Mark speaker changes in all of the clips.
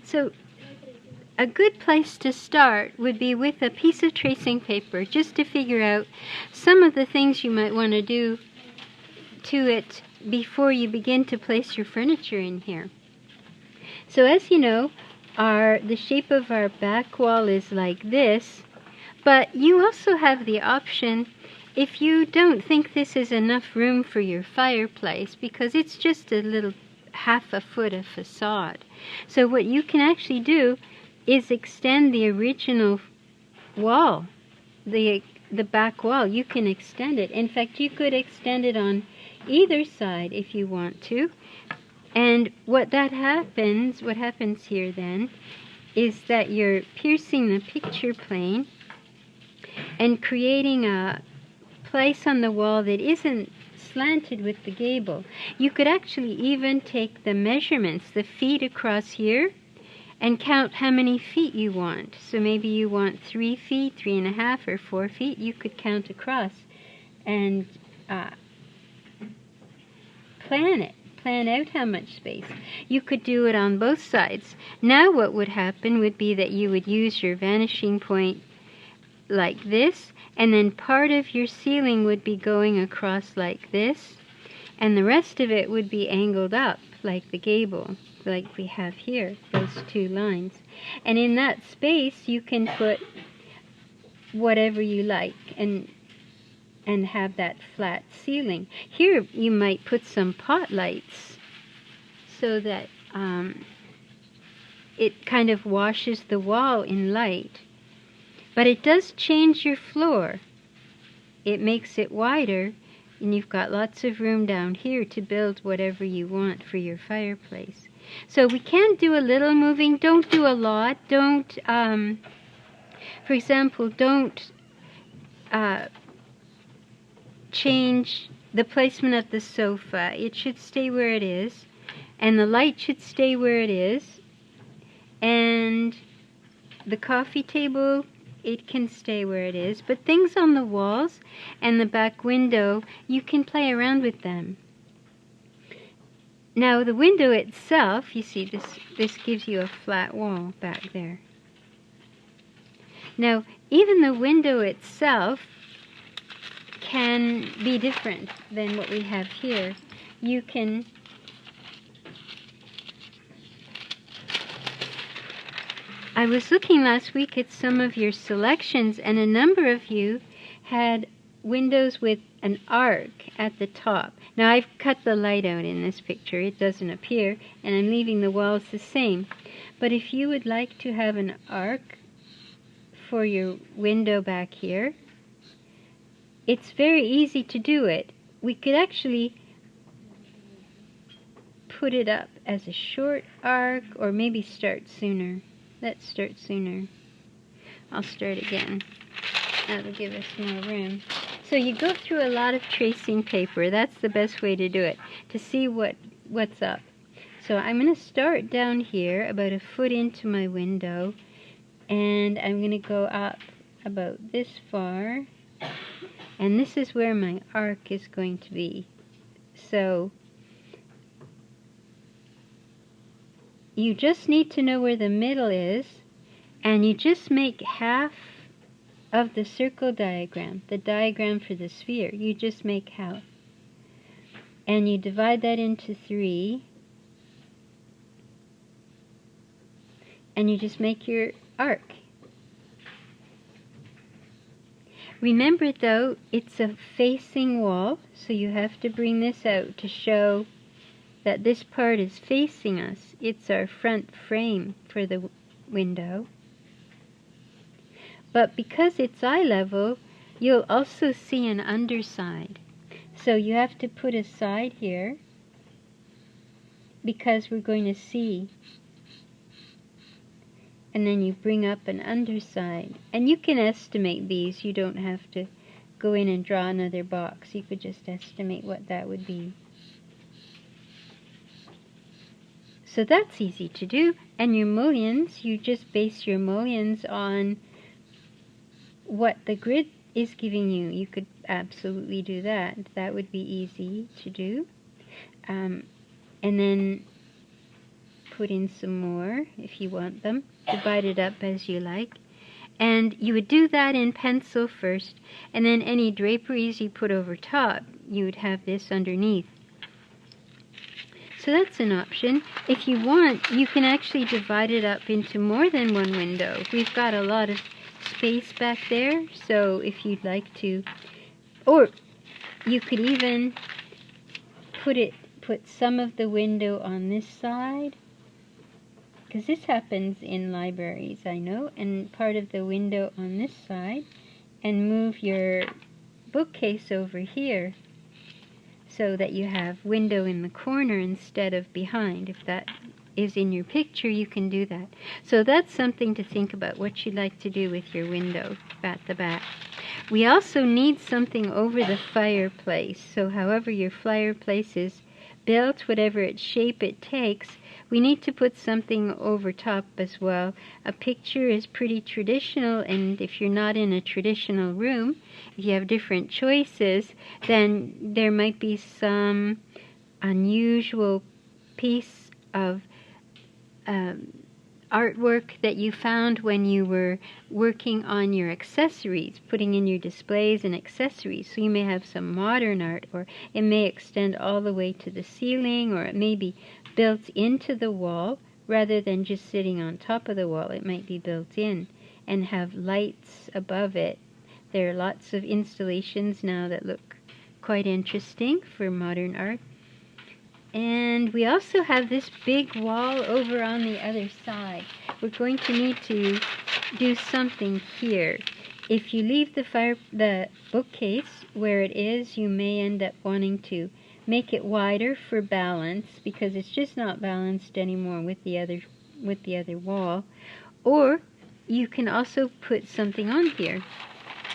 Speaker 1: So a good place to start would be with a piece of tracing paper, just to figure out some of the things you might want to do to it before you begin to place your furniture in here. So as you know, the shape of our back wall is like this, but you also have the option, if you don't think this is enough room for your fireplace, because it's just a little half a foot of facade. So what you can actually do is extend the original wall, the back wall. You can extend it. In fact, you could extend it on either side if you want to. And what happens here then, is that you're piercing the picture plane and creating a place on the wall that isn't slanted with the gable. You could actually even take the measurements, the feet across here, and count how many feet you want. So maybe you want 3 feet, 3.5, or 4 feet. You could count across and plan out how much space. You could do it on both sides. Now what would happen would be that you would use your vanishing point like this, and then part of your ceiling would be going across like this, and the rest of it would be angled up like the gable, like we have here, those two lines. And in that space you can put whatever you like and have that flat ceiling. Here you might put some pot lights so that it kind of washes the wall in light. But it does change your floor. It makes it wider, and you've got lots of room down here to build whatever you want for your fireplace. So we can do a little moving. Don't do a lot. Don't, for example, don't change the placement of the sofa. It should stay where it is, and the light should stay where it is, and the coffee table, it can stay where it is, but things on the walls and the back window, you can play around with them. Now the window itself, you see this gives you a flat wall back there. Now even the window itself can be different than what we have here. You can I was looking last week at some of your selections, and a number of you had windows with an arc at the top. Now I've cut the light out in this picture. It doesn't appear, and I'm leaving the walls the same. But if you would like to have an arc for your window back here, it's very easy to do it. We could actually put it up as a short arc, or maybe start sooner. Let's start sooner. I'll start again. That'll give us more room. So you go through a lot of tracing paper. That's the best way to do it, to see what's up. So I'm going to start down here about a foot into my window, and I'm going to go up about this far, and this is where my arc is going to be. So you just need to know where the middle is, and you just make half of the circle diagram, the diagram for the sphere. You just make half. And you divide that into 3, and you just make your arc. Remember though, it's a facing wall, so you have to bring this out to show that this part is facing us. It's our front frame for the window. But because it's eye level, you'll also see an underside. So you have to put a side here, because we're going to see. And then you bring up an underside. And you can estimate these. You don't have to go in and draw another box. You could just estimate what that would be. So that's easy to do. And your mullions, you just base your mullions on what the grid is giving you. You could absolutely do that. That would be easy to do. And then put in some more if you want them. Divide it up as you like. And you would do that in pencil first, and then any draperies you put over top, you would have this underneath. So that's an option. If you want, you can actually divide it up into more than one window. We've got a lot of space back there, so if you'd like to, or you could even put some of the window on this side, because this happens in libraries, I know, and part of the window on this side, and move your bookcase over here so that you have window in the corner instead of behind. If that is in your picture, you can do that. So that's something to think about, what you'd like to do with your window at the back. We also need something over the fireplace. So however your fireplace is built, whatever its shape it takes, we need to put something over top as well. A picture is pretty traditional, and if you're not in a traditional room, if you have different choices, then there might be some unusual piece of artwork that you found when you were working on your accessories, putting in your displays and accessories. So you may have some modern art, or it may extend all the way to the ceiling, or it may be built into the wall rather than just sitting on top of the wall. It might be built in and have lights above it. There are lots of installations now that look quite interesting for modern art. And we also have this big wall over on the other side. We're going to need to do something here. If you leave the bookcase where it is, you may end up wanting to make it wider for balance, because it's just not balanced anymore with the other wall. Or you can also put something on here.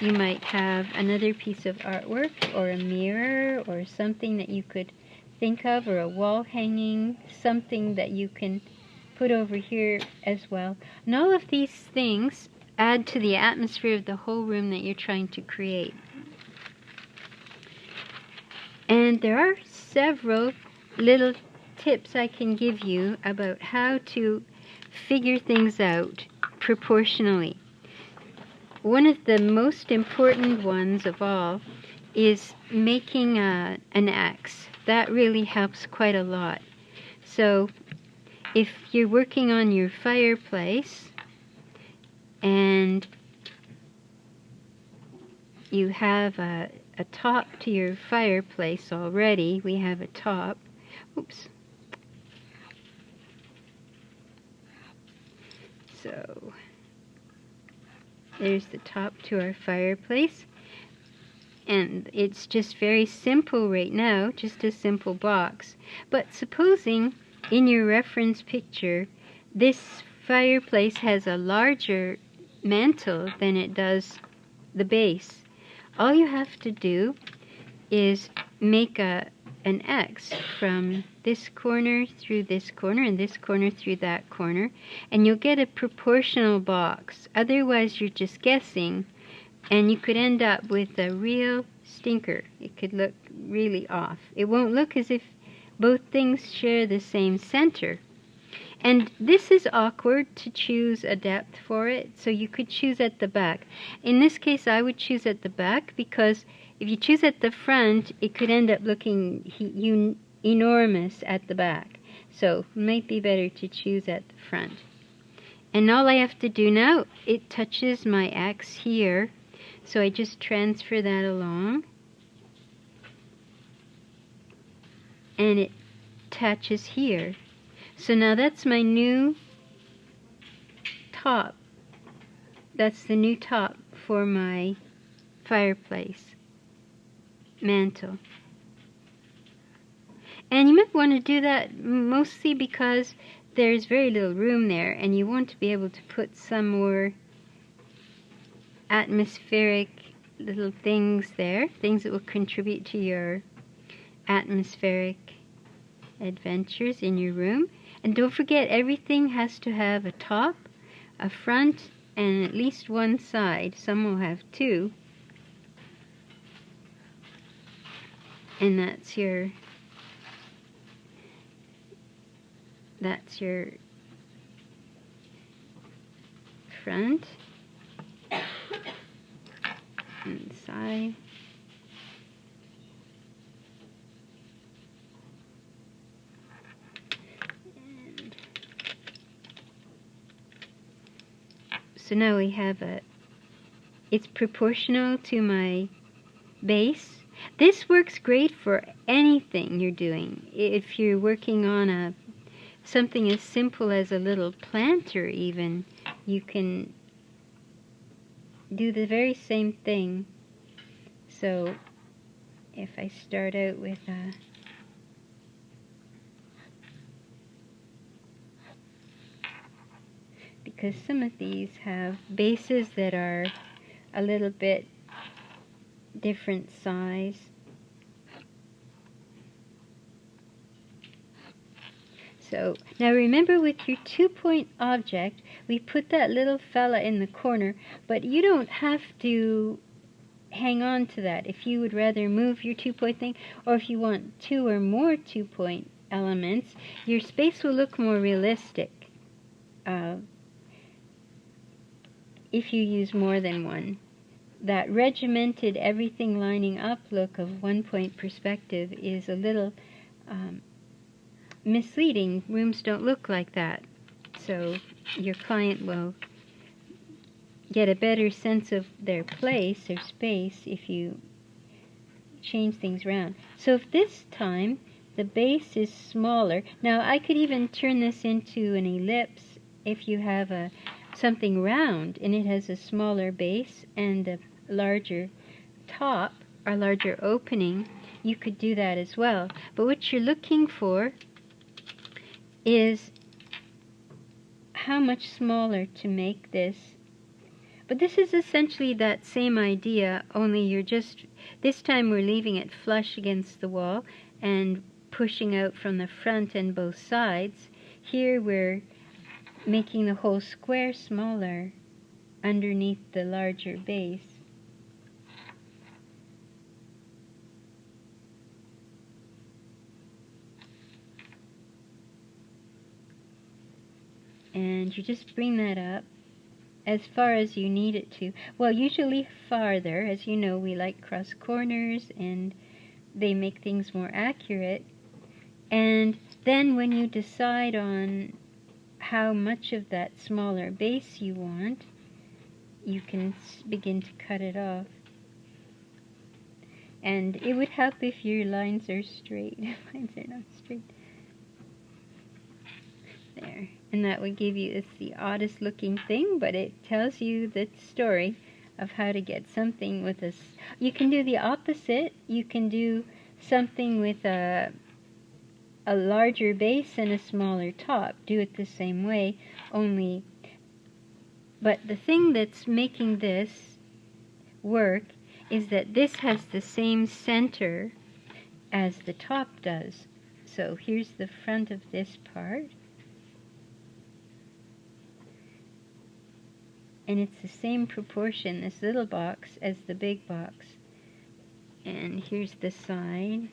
Speaker 1: You might have another piece of artwork, or a mirror, or something that you could think of, or a wall hanging, something that you can put over here as well. And all of these things add to the atmosphere of the whole room that you're trying to create. And there are several little tips I can give you about how to figure things out proportionally. One of the most important ones of all is making an X. That really helps quite a lot. So if you're working on your fireplace and you have a top to your fireplace already, we have a top. Oops. So there's the top to our fireplace. And it's just very simple right now, just a simple box. But supposing in your reference picture, this fireplace has a larger mantle than it does the base. All you have to do is make an X from this corner through this corner and this corner through that corner, and you'll get a proportional box. Otherwise, you're just guessing, and you could end up with a real stinker. It could look really off. It won't look as if both things share the same center. And this is awkward to choose a depth for it, so you could choose at the back. In this case, I would choose at the back, because if you choose at the front, it could end up looking enormous at the back. So it might be better to choose at the front. And all I have to do now, it touches my X here, so I just transfer that along, and it attaches here. So now that's my new top. That's the new top for my fireplace mantle. And you might want to do that mostly because there's very little room there, and you want to be able to put some more atmospheric little things there, things that will contribute to your atmospheric adventures in your room. And don't forget, everything has to have a top, a front, and at least one side. Some will have two. And that's your That's your front and side. And so now we have it's proportional to my base. This works great for anything you're doing. If you're working on something as simple as a little planter even, you can do the very same thing. So if I start out with because some of these have bases that are a little bit different size. So now remember, with your 2-point object, we put that little fella in the corner, but you don't have to hang on to that. If you would rather move your 2-point thing, or if you want 2 or more 2-point elements, your space will look more realistic if you use more than one. That regimented, everything lining up look of 1-point perspective is a little misleading. Rooms don't look like that. So your client will get a better sense of their place, their space, if you change things around. So if this time the base is smaller, now I could even turn this into an ellipse if you have something round and it has a smaller base and a larger top or larger opening. You could do that as well. But what you're looking for is how much smaller to make this. But this is essentially that same idea, only you're just, this time we're leaving it flush against the wall and pushing out from the front and both sides. Here we're making the whole square smaller underneath the larger base. And you just bring that up as far as you need it to. Well, usually farther. As you know, we like cross corners and they make things more accurate. And then when you decide on how much of that smaller base you want, you can begin to cut it off. And it would help if your lines are straight. Lines are not straight. There. And that would give you, it's the oddest looking thing, but it tells you the story of how to get something with a, you can do the opposite. You can do something with a larger base and a smaller top. Do it the same way, only, but the thing that's making this work is that this has the same center as the top does. So here's the front of this part. And it's the same proportion, this little box, as the big box. And here's the side.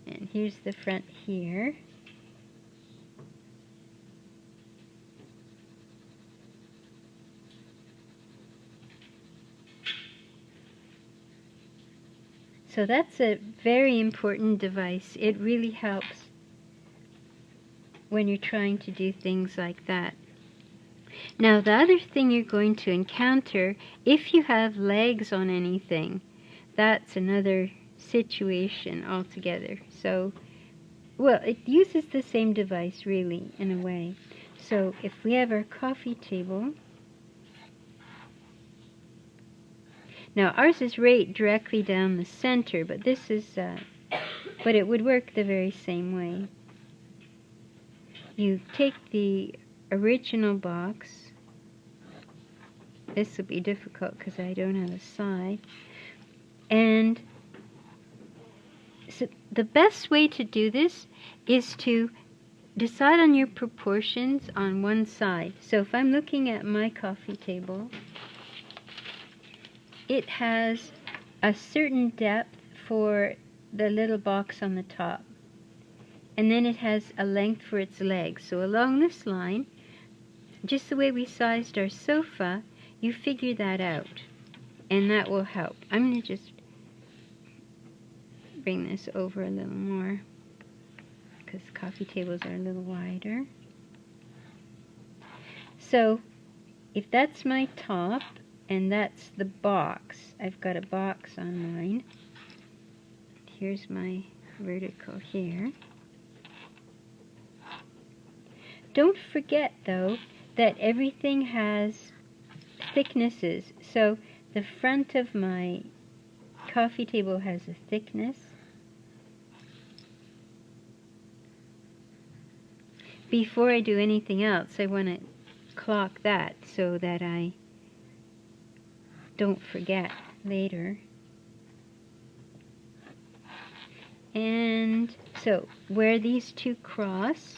Speaker 1: And here's the front here. So that's a very important device. It really helps when you're trying to do things like that. Now, the other thing you're going to encounter, if you have legs on anything, that's another situation altogether. So, well, it uses the same device, really, in a way. So, if we have our coffee table, now ours is right directly down the center, but this is, but it would work the very same way. You take the original box. This will be difficult because I don't have a side. And so the best way to do this is to decide on your proportions on one side. So if I'm looking at my coffee table, it has a certain depth for the little box on the top. And then it has a length for its legs. So along this line, just the way we sized our sofa, you figure that out. And that will help. I'm going to just bring this over a little more, because coffee tables are a little wider. So if that's my top and that's the box, I've got a box on mine. Here's my vertical here. Don't forget though that everything has thicknesses. So the front of my coffee table has a thickness. Before I do anything else, I want to clock that so that I don't forget later. And so where these two cross,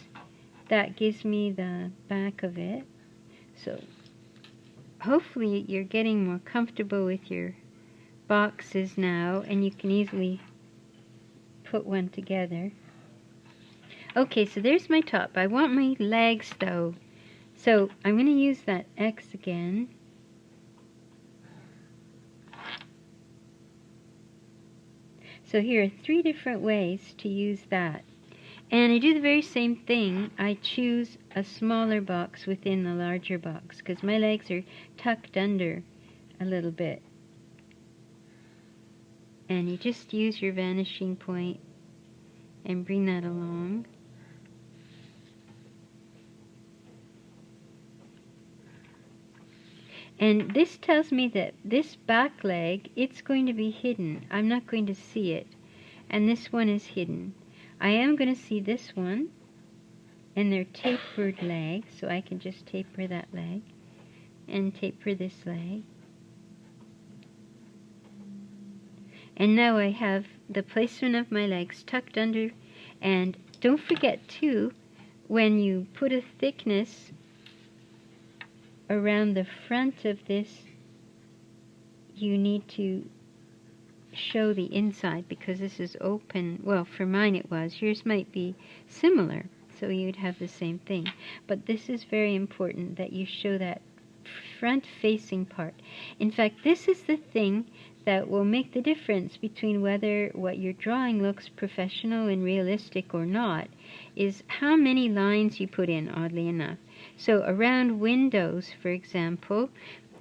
Speaker 1: that gives me the back of it. So hopefully you're getting more comfortable with your boxes now, and you can easily put one together. Okay, so there's my top. I want my legs though. So I'm going to use that X again. So here are 3 different ways to use that. And I do the very same thing. I choose a smaller box within the larger box because my legs are tucked under a little bit. And you just use your vanishing point and bring that along. And this tells me that this back leg, it's going to be hidden. I'm not going to see it. And this one is hidden. I am going to see this one. And they're tapered legs, so I can just taper that leg. And taper this leg. And now I have the placement of my legs tucked under. And don't forget too, when you put a thickness around the front of this, you need to show the inside because this is open. Well, for mine it was. Yours might be similar, so you'd have the same thing. But this is very important that you show that front-facing part. In fact, this is the thing that will make the difference between whether what you're drawing looks professional and realistic or not, is how many lines you put in, oddly enough. So around windows, for example,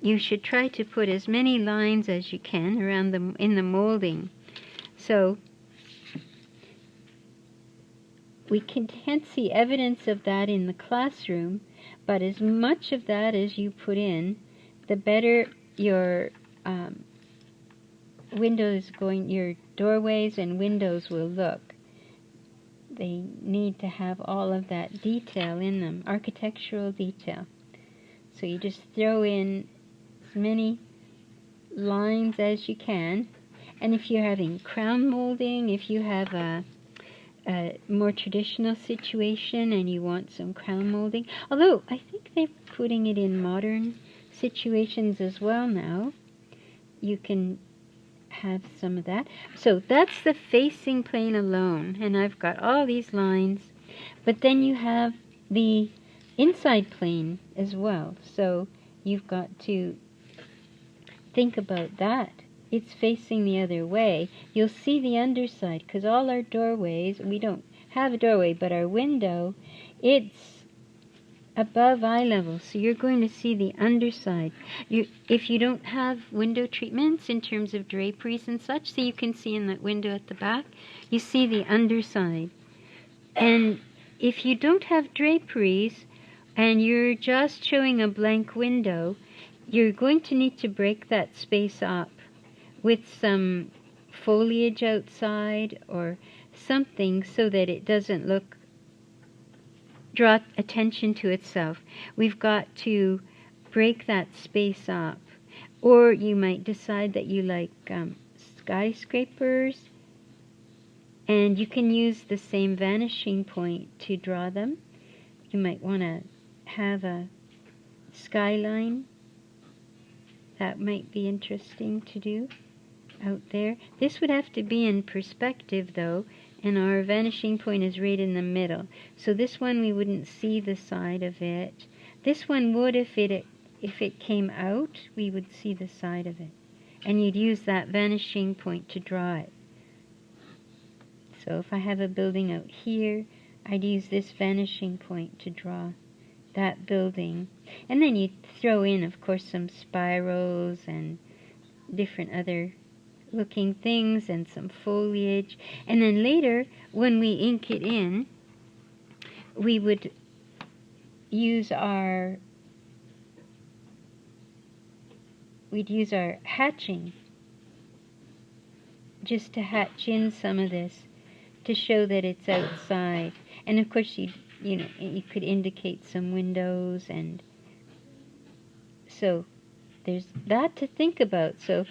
Speaker 1: you should try to put as many lines as you can around them in the molding. So we can't see evidence of that in the classroom, but as much of that as you put in, the better your your doorways and windows will look. They need to have all of that detail in them, architectural detail. So you just throw in as many lines as you can. And if you're having crown molding, if you have a more traditional situation and you want some crown molding, although I think they're putting it in modern situations as well now, you can have some of that. So that's the facing plane alone, and I've got all these lines, but then you have the inside plane as well, so you've got to think about that. It's facing the other way. You'll see the underside because all our doorways, we don't have a doorway, but our window, it's above eye level, so you're going to see the underside. If you don't have window treatments in terms of draperies and such, so you can see in that window at the back, you see the underside. And if you don't have draperies and you're just showing a blank window, you're going to need to break that space up with some foliage outside or something so that it doesn't draw attention to itself. We've got to break that space up. Or you might decide that you like skyscrapers, and you can use the same vanishing point to draw them. you might want to have a skyline. That might be interesting to do out there. This would have to be in perspective though, and our vanishing point is right in the middle. So this one we wouldn't see the side of it. This one would if it came out, we would see the side of it. And you'd use that vanishing point to draw it. So if I have a building out here, I'd use this vanishing point to draw that building. And then you throw in, of course, some spirals and different other looking things and some foliage. And then later, when we ink it in, we would use our hatching just to hatch in some of this to show that it's outside. And of course you could indicate some windows, and so there's that to think about. So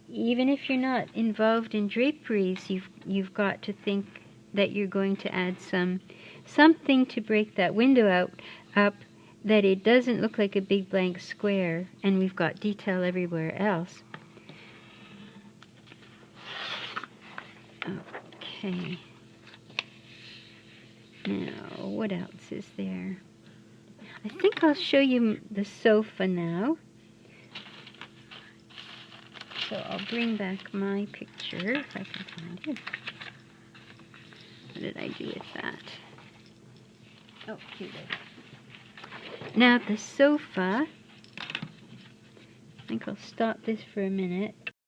Speaker 1: even if you're not involved in draperies, you've got to think that you're going to add something to break that window up, that it doesn't look like a big blank square, and we've got detail everywhere else. Okay. Now, what else is there? I think I'll show you the sofa now. So I'll bring back my picture if I can find it. What did I do with that? Oh, here it is. Now the sofa, I think I'll stop this for a minute.